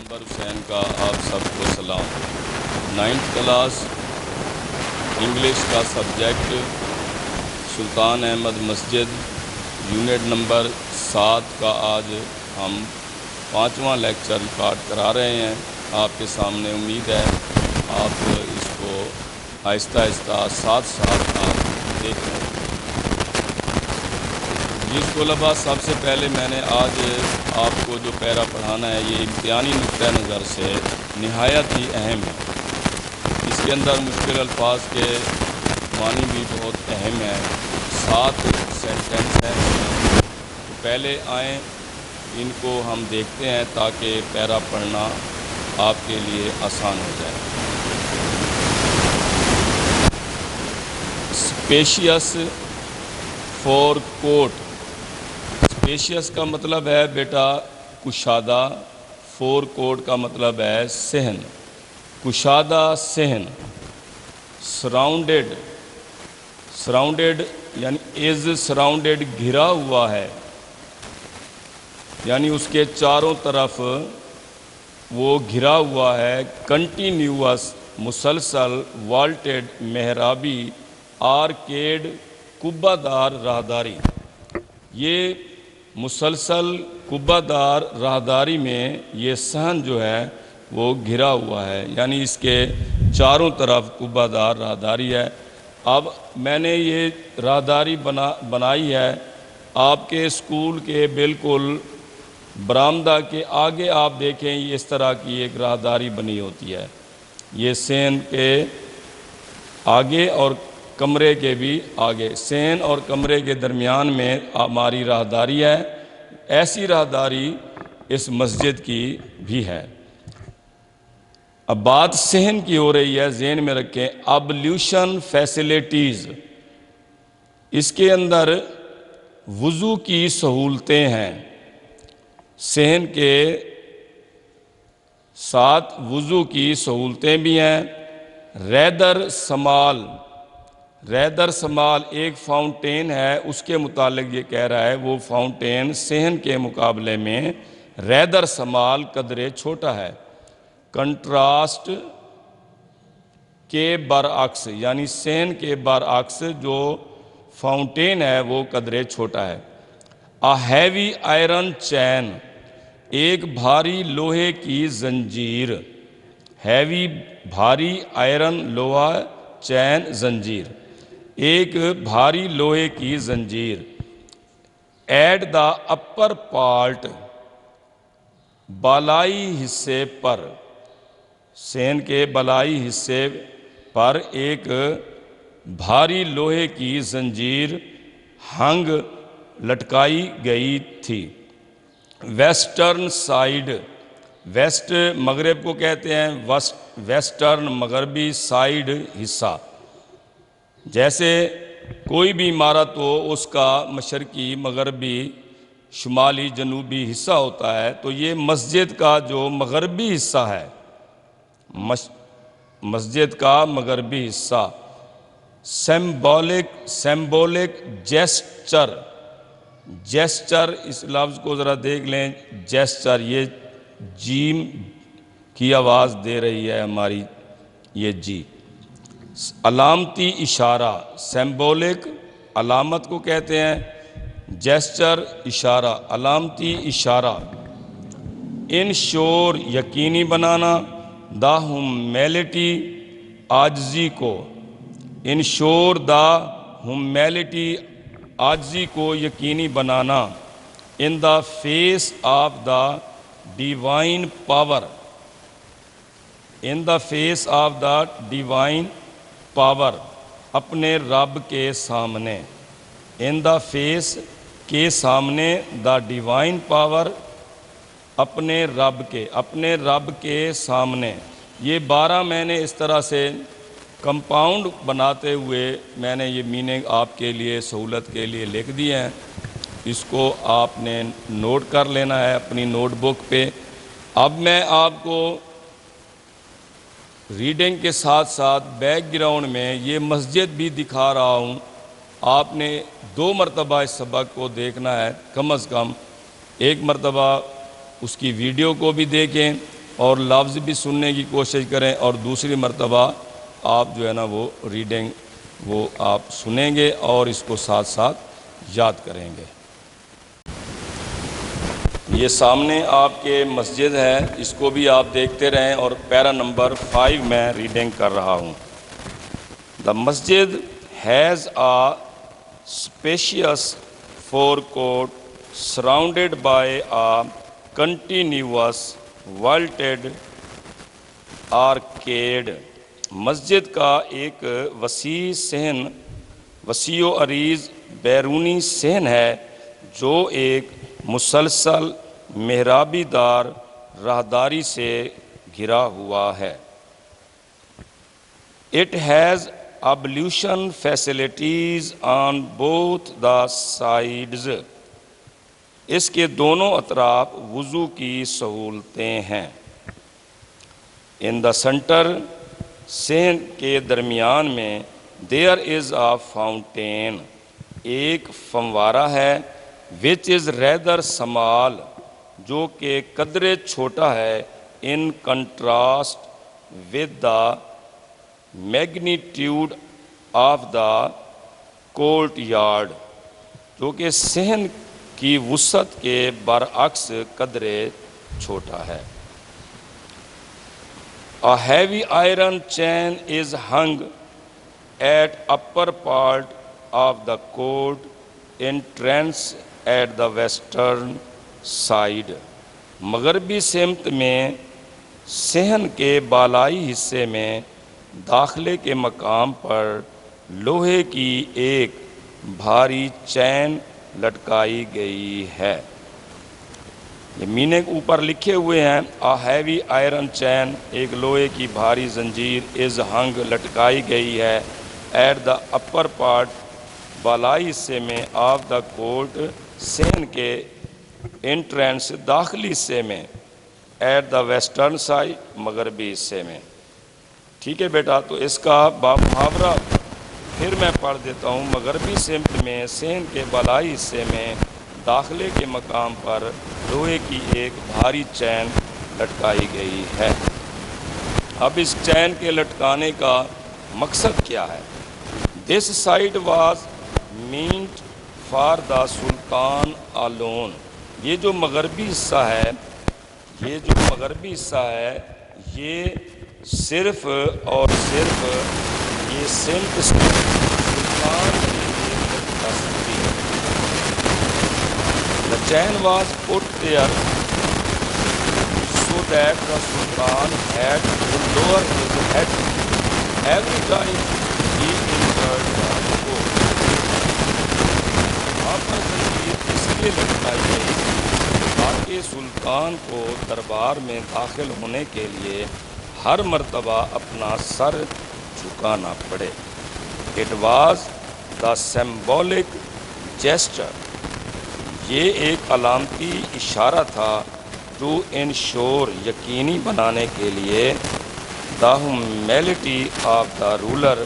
پیغمبر حسین کا آپ سب کو سلام۔ 9th کلاس انگلش کا سبجیکٹ سلطان احمد مسجد یونٹ نمبر 7 کا آج ہم 5واں لیکچر ریکارڈ کرا رہے ہیں۔ آپ کے سامنے امید ہے آپ اس کو آہستہ آہستہ ساتھ آپ دیکھ رہے ہیں۔ جی طلباء، سب سے پہلے میں نے آج آپ کو جو پیرا پڑھانا ہے یہ امتحانی نقطہ نظر سے نہایت ہی اہم ہے۔ اس کے اندر مشکل الفاظ کے معنی بھی بہت اہم ہیں۔ 7 سینٹنس ہیں، تو پہلے آئیں ان کو ہم دیکھتے ہیں تاکہ پیرا پڑھنا آپ کے لیے آسان ہو جائے۔ اسپیشیس فور کوٹ۔ اسپیشیس کا مطلب ہے بیٹا کشادہ، فور کوٹ کا مطلب ہے صحن، کشادہ صحن۔ سراؤنڈیڈ، سراؤنڈیڈ یعنی از سراؤنڈیڈ گھرا ہوا ہے، یعنی اس کے چاروں طرف وہ گھرا ہوا ہے۔ کنٹینیوس مسلسل، والٹیڈ محرابی، آرکیڈ کبہ دار راہداری۔ یہ مسلسل کبہ دار راہداری میں یہ صحن جو ہے وہ گھرا ہوا ہے، یعنی اس کے چاروں طرف کبہ دار راہداری ہے۔ اب میں نے یہ راہداری بنائی ہے آپ کے اسکول کے بالکل برآمدہ کے آگے۔ آپ دیکھیں یہ اس طرح کی ایک راہداری بنی ہوتی ہے، یہ صحن کے آگے اور کمرے کے بھی آگے، صحن اور کمرے کے درمیان میں ہماری راہداری ہے۔ ایسی راہداری اس مسجد کی بھی ہے۔ اب بات صحن کی ہو رہی ہے، ذہن میں رکھیں۔ ابلیوشن فیسیلیٹیز، اس کے اندر وضو کی سہولتیں ہیں۔ صحن کے ساتھ وضو کی سہولتیں بھی ہیں۔ ریدر سمال، ریدر سمال ایک فاؤنٹین ہے، اس کے متعلق یہ کہہ رہا ہے وہ فاؤنٹین صحن کے مقابلے میں ریدر سمال قدرے چھوٹا ہے۔ کنٹراسٹ کے برعکس، یعنی صحن کے برعکس جو فاؤنٹین ہے وہ قدرے چھوٹا ہے۔ A heavy iron chain، ایک بھاری لوہے کی زنجیر۔ ہیوی بھاری، آئرن لوہا، چین زنجیر، ایک بھاری لوہے کی زنجیر۔ ایٹ دا اپر پارٹ، بالائی حصے پر، صحن کے بالائی حصے پر ایک بھاری لوہے کی زنجیر ہنگ لٹکائی گئی تھی۔ ویسٹرن سائیڈ، ویسٹ مغرب کو کہتے ہیں، ویسٹرن مغربی، سائیڈ حصہ۔ جیسے کوئی بھی عمارت ہو اس کا مشرقی، مغربی، شمالی، جنوبی حصہ ہوتا ہے، تو یہ مسجد کا جو مغربی حصہ ہے، مسجد کا مغربی حصہ۔ سیمبولک جیسچر، جیسچر اس لفظ کو ذرا دیکھ لیں، جیسچر، یہ جیم کی آواز دے رہی ہے ہماری یہ جی۔ علامتی اشارہ، سیمبولک علامت کو کہتے ہیں، جیسچر اشارہ، علامتی اشارہ۔ انشور یقینی بنانا، دا ہیومیلٹی عاجزی کو، انشور دا ہیومیلٹی عاجزی کو یقینی بنانا۔ In the face of the divine power, in the face of the divine power, اپنے رب کے سامنے۔ ان دا فیس کے سامنے، دا ڈیوائن پاور، اپنے رب کے سامنے۔ یہ 12 میں نے اس طرح سے کمپاؤنڈ بناتے ہوئے میں نے یہ میننگ آپ کے لیے سہولت کے لیے لکھ دی ہیں، اس کو آپ نے نوٹ کر لینا ہے اپنی نوٹ بک پہ۔ اب میں آپ کو ریڈنگ کے ساتھ ساتھ بیک گراؤنڈ میں یہ مسجد بھی دکھا رہا ہوں۔ آپ نے 2 مرتبہ اس سبق کو دیکھنا ہے، کم از کم 1 مرتبہ اس کی ویڈیو کو بھی دیکھیں، اور لفظ بھی سننے کی کوشش کریں، اور دوسری مرتبہ آپ جو ہے نا وہ ریڈنگ وہ آپ سنیں گے اور اس کو ساتھ ساتھ یاد کریں گے۔ یہ سامنے آپ کے مسجد ہے، اس کو بھی آپ دیکھتے رہیں، اور پیرا نمبر 5 میں ریڈنگ کر رہا ہوں۔ The masjid has a spacious forecourt surrounded by a continuous vaulted arcade۔ مسجد کا ایک وسیع و عریض بیرونی صحن ہے جو ایک مسلسل محرابی دار راہداری سے گھرا ہوا ہے۔ It has ablution facilities on both the sides۔ اس کے دونوں اطراف وضو کی سہولتیں ہیں۔ In the center، صحن کے درمیان میں there is a fountain، ایک فنوارہ ہے which is rather small، جو کہ قدرے چھوٹا ہے in contrast with the magnitude of the courtyard، جو کہ صحن کی وسعت کے برعکس قدرے چھوٹا ہے۔ A heavy iron chain is hung at upper part of the court entrance at the western side۔ مغربی سمت میں صحن کے بالائی حصے میں داخلے کے مقام پر لوہے کی ایک بھاری چین لٹکائی گئی ہے۔ یہ میننگ اوپر لکھے ہوئے ہیں۔ A heavy iron chain، ایک لوہے کی بھاری زنجیر is hung، لٹکائی گئی ہے at the upper part، بالائی حصے میں of the court، صحن کے انٹرنس داخلی حصے میں at the western side، مغربی حصے میں۔ ٹھیک ہے بیٹا، تو اس کا محاورہ پھر میں پڑھ دیتا ہوں۔ مغربی سمت میں صحن کے بالائی حصے میں داخلے کے مقام پر لوہے کی ایک بھاری چین لٹکائی گئی ہے۔ اب اس چین کے لٹکانے کا مقصد کیا ہے؟ This side was meant for the Sultan alone۔ یہ جو مغربی حصہ ہے، یہ صرف اور صرف یہ سمت سلطان کے لیے مختص تھی۔ The chain was put there so that the Sultan had to lower his head every time he entered the court۔ وہاں پر زنجیر اس لیے لٹکائی گئی تاکہ سلطان کو دربار میں داخل ہونے کے لیے ہر مرتبہ اپنا سر جھکانا پڑے۔ It was the symbolic gesture، یہ ایک علامتی اشارہ تھا to ensure، یقینی بنانے کے لیے the humility of the ruler،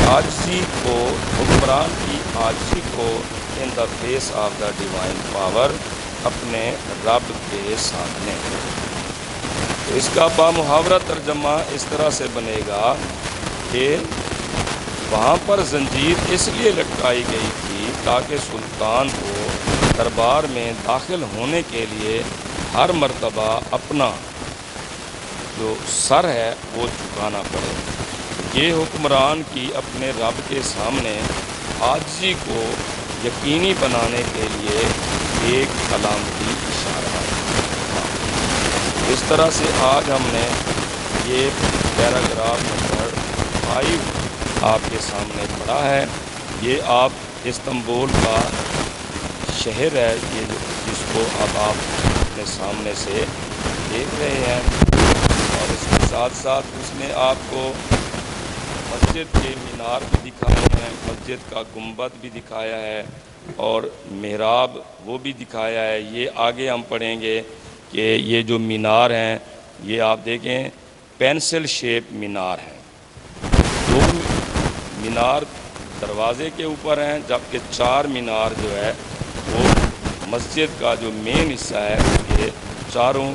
عاجزی کو، حکمران کی عاجزی کو in the face of the divine power، اپنے رب کے سامنے۔ اس کا بامحاورہ ترجمہ اس طرح سے بنے گا کہ وہاں پر زنجیر اس لیے لٹکائی گئی تھی تاکہ سلطان کو دربار میں داخل ہونے کے لیے ہر مرتبہ اپنا جو سر ہے وہ جھکانا پڑے۔ یہ حکمران کی اپنے رب کے سامنے عاجزی کو یقینی بنانے کے لیے ایک علامتی اشارہ ہے۔ اس طرح سے آج ہم نے یہ پیراگراف نمبر 5 آپ کے سامنے پڑھا ہے۔ یہ آپ استنبول کا شہر ہے، یہ جس کو اب آپ اپنے سامنے سے دیکھ رہے ہیں، اور اس کے ساتھ ساتھ اس نے آپ کو مسجد کے مینار بھی دکھائے ہیں، مسجد کا گنبد بھی دکھایا ہے، اور محراب وہ بھی دکھایا ہے۔ یہ آگے ہم پڑھیں گے کہ یہ جو مینار ہیں یہ آپ دیکھیں پینسل شیپ مینار ہیں۔ 2 مینار دروازے کے اوپر ہیں، جبکہ 4 مینار جو ہے وہ مسجد کا جو مین حصہ ہے، یہ چاروں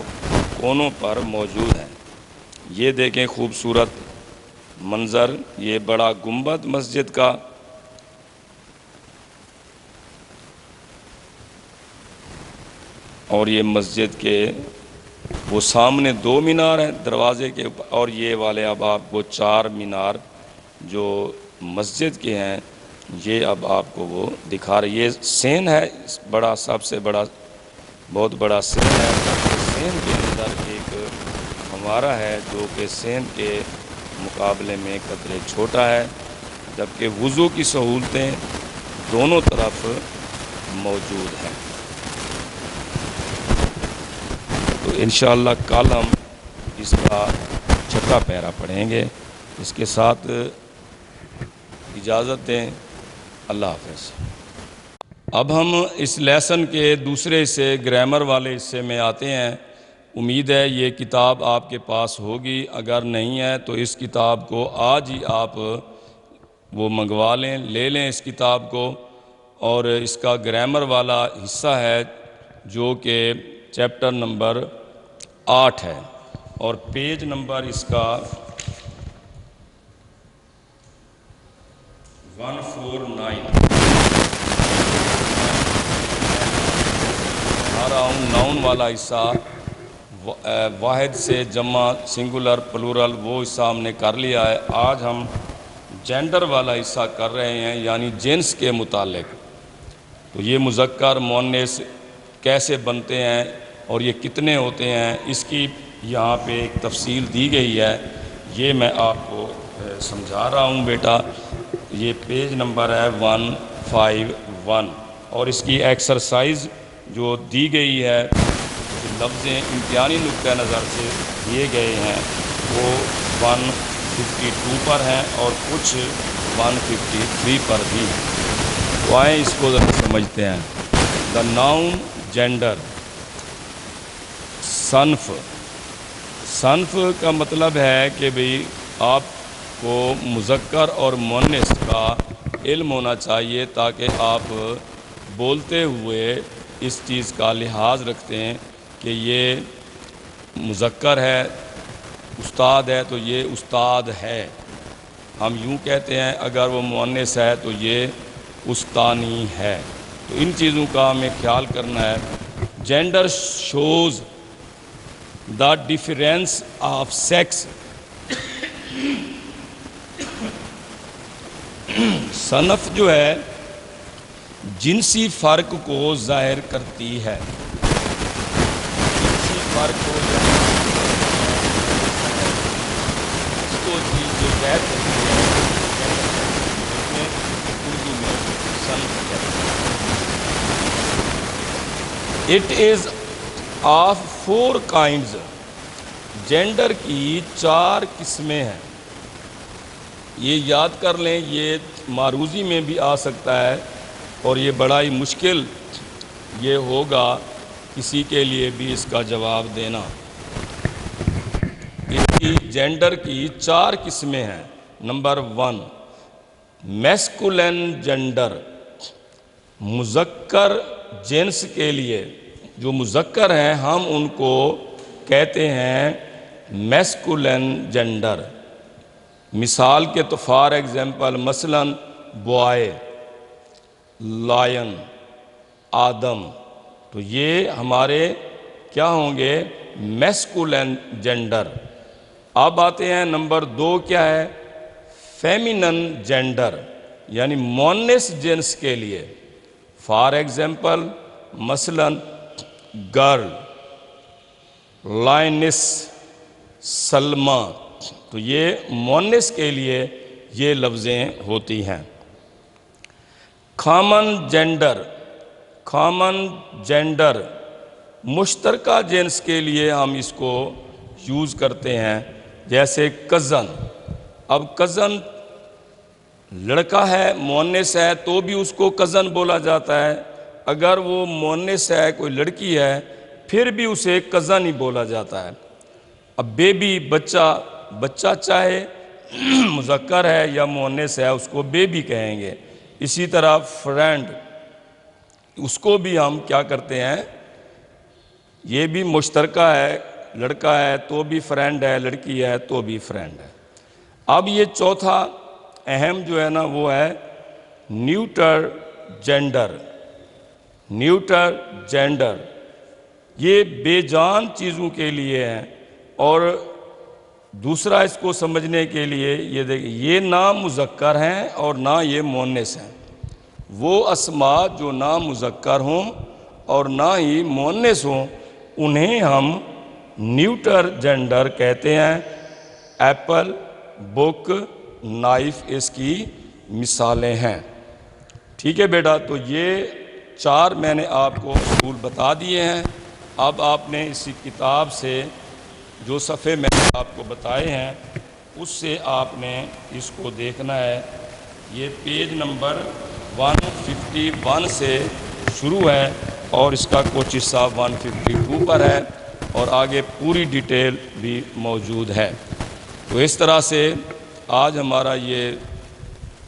کونوں پر موجود ہیں۔ یہ دیکھیں خوبصورت منظر، یہ بڑا گنبد مسجد کا، اور یہ مسجد کے وہ سامنے 2 مینار ہیں دروازے کے، اور یہ والے اب آپ کو 4 مینار جو مسجد کے ہیں یہ اب آپ کو وہ دکھا رہے۔ یہ سین ہے، بڑا سب سے بڑا بہت بڑا سین ہے۔ سین کے اندر ایک ہمارا ہے جو کہ سین کے مقابلے میں قدرے چھوٹا ہے، جبکہ وضو کی سہولتیں دونوں طرف موجود ہیں۔ تو انشاءاللہ کل ہم اس کا 6واں پیرا پڑھیں گے۔ اس کے ساتھ اجازت دیں، اللہ حافظ۔ اب ہم اس لیسن کے دوسرے حصے گرامر والے حصے میں آتے ہیں۔ امید ہے یہ کتاب آپ کے پاس ہوگی، اگر نہیں ہے تو اس کتاب کو آج ہی آپ وہ منگوا لیں، لے لیں اس کتاب کو، اور اس کا گرامر والا حصہ ہے جو کہ چیپٹر نمبر 8 ہے، اور پیج نمبر اس کا 149۔ ناؤن والا حصہ، واحد سے جمع، سنگولر، پلورل، وہ حصہ ہم نے کر لیا ہے۔ آج ہم جینڈر والا حصہ کر رہے ہیں، یعنی جنس کے متعلق۔ تو یہ مذکر مؤنث کیسے بنتے ہیں اور یہ کتنے ہوتے ہیں، اس کی یہاں پہ ایک تفصیل دی گئی ہے، یہ میں آپ کو سمجھا رہا ہوں بیٹا۔ یہ پیج نمبر ہے 151، اور اس کی ایکسرسائز جو دی گئی ہے، لفظیں امتحانی نقطہ نظر سے دیے گئے ہیں، وہ 152 پر ہیں اور کچھ 153 پر بھی۔ تو آئیں اس کو ذرا سمجھتے ہیں۔ دا ناؤن جینڈر، صنف۔ صنف کا مطلب ہے کہ بھئی آپ کو مذکر اور مؤنث کا علم ہونا چاہیے، تاکہ آپ بولتے ہوئے اس چیز کا لحاظ رکھتے ہیں کہ یہ مذکر ہے، استاد ہے تو یہ استاد ہے۔ ہم یوں کہتے ہیں اگر وہ مؤنث ہے تو یہ استانی ہے۔ تو ان چیزوں کا ہمیں خیال کرنا ہے۔ Gender shows the difference of sex. صنف جو ہے جنسی فرق کو ظاہر کرتی ہے۔ جنسی فرق کو اس کو جو ظاہر کرتی ہے اردو میں صنف کہتے ہیں۔ It is of 4 kinds۔ Gender کی 4 قسمیں ہیں۔ یہ یاد کر لیں، یہ معروضی میں بھی آ سکتا ہے، اور یہ بڑا ہی مشکل یہ ہوگا کسی کے لیے بھی اس کا جواب دینا۔ اس کی جینڈر کی 4 قسمیں ہیں۔ نمبر 1، میسکولین جینڈر، مذکر جنس کے لیے جو مذکر ہیں ہم ان کو کہتے ہیں میسکولین جینڈر۔ مثال کے تو فار ایگزامپل مثلاً بوائے، لائن، آدم، تو یہ ہمارے کیا ہوں گے؟ Masculine gender. اب آتے ہیں نمبر 2، کیا ہے؟ فیمینن جینڈر، یعنی مؤنث جنس کے لیے۔ فار ایگزامپل مثلاً گرل، لائنس، سلمہ، تو یہ مؤنث کے لیے یہ لفظیں ہوتی ہیں۔ کامن جینڈر، کامن جینڈر مشترکہ جنس کے لیے ہم اس کو یوز کرتے ہیں، جیسے کزن۔ اب کزن لڑکا ہے، مؤنث ہے، تو بھی اس کو کزن بولا جاتا ہے۔ اگر وہ مؤنث ہے، کوئی لڑکی ہے، پھر بھی اسے کزن ہی بولا جاتا ہے۔ اب بیبی، بچہ چاہے مذکر ہے یا مؤنث ہے، اس کو بیبی کہیں گے۔ اسی طرح فرینڈ، اس کو بھی ہم کیا کرتے ہیں؟ یہ بھی مشترکہ ہے، لڑکا ہے تو بھی فرینڈ ہے، لڑکی ہے تو بھی فرینڈ ہے۔ اب یہ چوتھا اہم جو ہے نا وہ ہے نیوٹر جینڈر۔ نیوٹر جینڈر یہ بے جان چیزوں کے لیے ہے، اور دوسرا اس کو سمجھنے کے لیے یہ دیکھیں، یہ نہ مذکر ہیں اور نہ یہ مؤنث ہیں۔ وہ اسماء جو نہ مذکر ہوں اور نہ ہی مؤنث ہوں انہیں ہم نیوٹر جینڈر کہتے ہیں۔ ایپل، بک، نائف اس کی مثالیں ہیں۔ ٹھیک ہے بیٹا، تو یہ 4 میں نے آپ کو اصول بتا دیے ہیں۔ اب آپ نے اسی کتاب سے جو صفحے میں نے آپ کو بتائے ہیں اس سے آپ نے اس کو دیکھنا ہے۔ یہ پیج نمبر 151 سے شروع ہے اور اس کا کچھ حصہ 152 پر ہے، اور آگے پوری ڈیٹیل بھی موجود ہے۔ تو اس طرح سے آج ہمارا یہ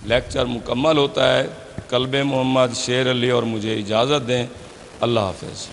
لیکچر مکمل ہوتا ہے۔ قلب محمد، شیر علی اور مجھے اجازت دیں۔ اللہ حافظ۔